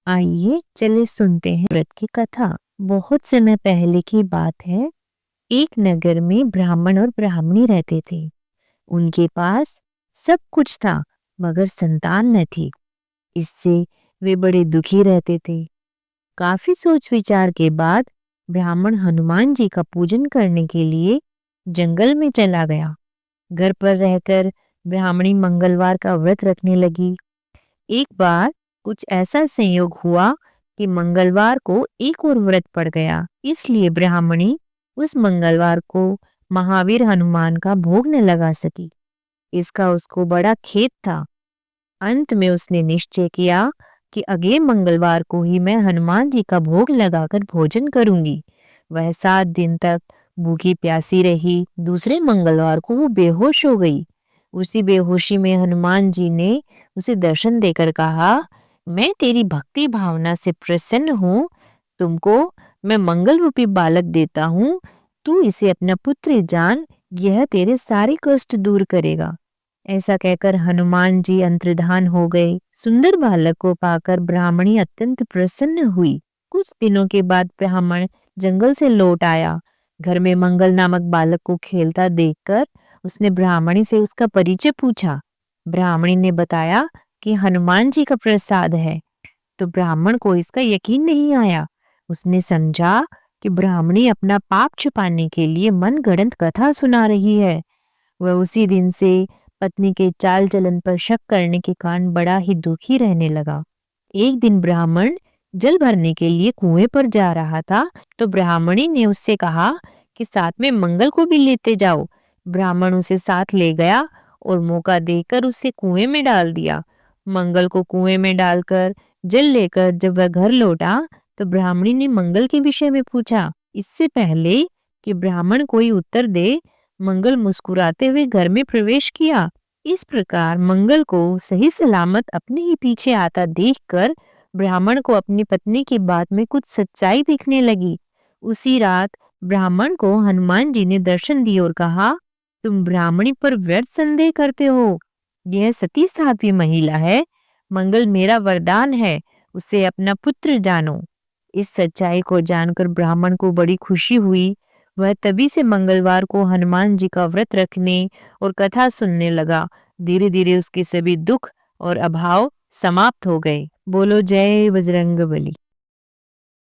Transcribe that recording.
आइए चलिए सुनते हैं व्रत की कथा। बहुत समय पहले की बात है। एक नगर में ब्राह्मण और ब्राह्मणी रहते थे। उनके पास सब कुछ था मगर संतान न थी। इससे वे बड़े दुखी रहते थे। काफी सोच विचार के बाद ब्राह्मण हनुमान जी का पूजन करने के लिए जंगल में चला गया। घर पर रहकर ब्राह्मणी मंगलवार का व्रत रखने लगी। एक बार कुछ ऐसा संयोग हुआ कि मंगलवार को एक और व्रत पड़ गया। इसलिए ब्राह्मणी उस मंगलवार को महावीर हनुमान का भोग न लगा सकी। इसका उसको बड़ा खेद था। अंत में उसने निश्चय किया कि अगले मंगलवार को ही मैं हनुमान जी का भोग लगाकर भोजन करूंगी। वह 7 दिन तक भूखी प्यासी रही। दूसरे मंगलवार को वो बेहोश हो गई। उसी बेहोशी में हनुमान जी ने उसे दर्शन देकर कहा, मैं तेरी भक्ति भावना से प्रसन्न हूँ। तुमको मैं मंगल रूपी बालक देता हूँ। तू इसे अपना पुत्र जान, यह तेरे सारे कष्ट दूर करेगा। ऐसा कहकर हनुमान जी अंतर्धान हो गए। सुंदर बालक को पाकर ब्राह्मणी अत्यंत प्रसन्न हुई। कुछ दिनों के बाद ब्राह्मण जंगल से लौट आया। घर में मंगल नामक बालक को खेलता देखकर उसने ब्राह्मणी से उसका परिचय पूछा। ब्राह्मणी ने बताया कि हनुमान जी का प्रसाद है। तो ब्राह्मण को इसका यकीन नहीं आया। उसने समझा कि ब्राह्मणी अपना पाप छुपाने के लिए मनगढ़ंत कथा सुना रही है। वह उसी दिन से पत्नी के चाल चलन पर शक करने के कारण बड़ा ही दुखी रहने लगा। एक दिन ब्राह्मण जल भरने के लिए कुएं पर जा रहा था तो ब्राह्मणी ने उससे कहा कि साथ में मंगल को भी लेते जाओ। ब्राह्मण उसे साथ ले गया और मौका देकर उसे कुएं में डाल दिया। मंगल को कुएं में डालकर जल लेकर जब वह घर लौटा तो ब्राह्मणी ने मंगल के विषय में पूछा। इससे पहले कि ब्राह्मण कोई उत्तर दे, मंगल मुस्कुराते हुए घर में प्रवेश किया। इस प्रकार मंगल को सही सलामत अपने ही पीछे आता देखकर ब्राह्मण को अपनी पत्नी की बात में कुछ सच्चाई दिखने लगी। उसी रात ब्राह्मण को हनुमान जी ने दर्शन दिए और कहा, तुम ब्राह्मणी पर व्यर्थ संदेह करते हो। यह सती साध्वी महिला है। मंगल मेरा वरदान है, उसे अपना पुत्र जानो। इस सच्चाई को जानकर ब्राह्मण को बड़ी खुशी हुई। वह तभी से मंगलवार को हनुमान जी का व्रत रखने और कथा सुनने लगा। धीरे धीरे उसके सभी दुख और अभाव समाप्त हो गए। बोलो जय बजरंग बली।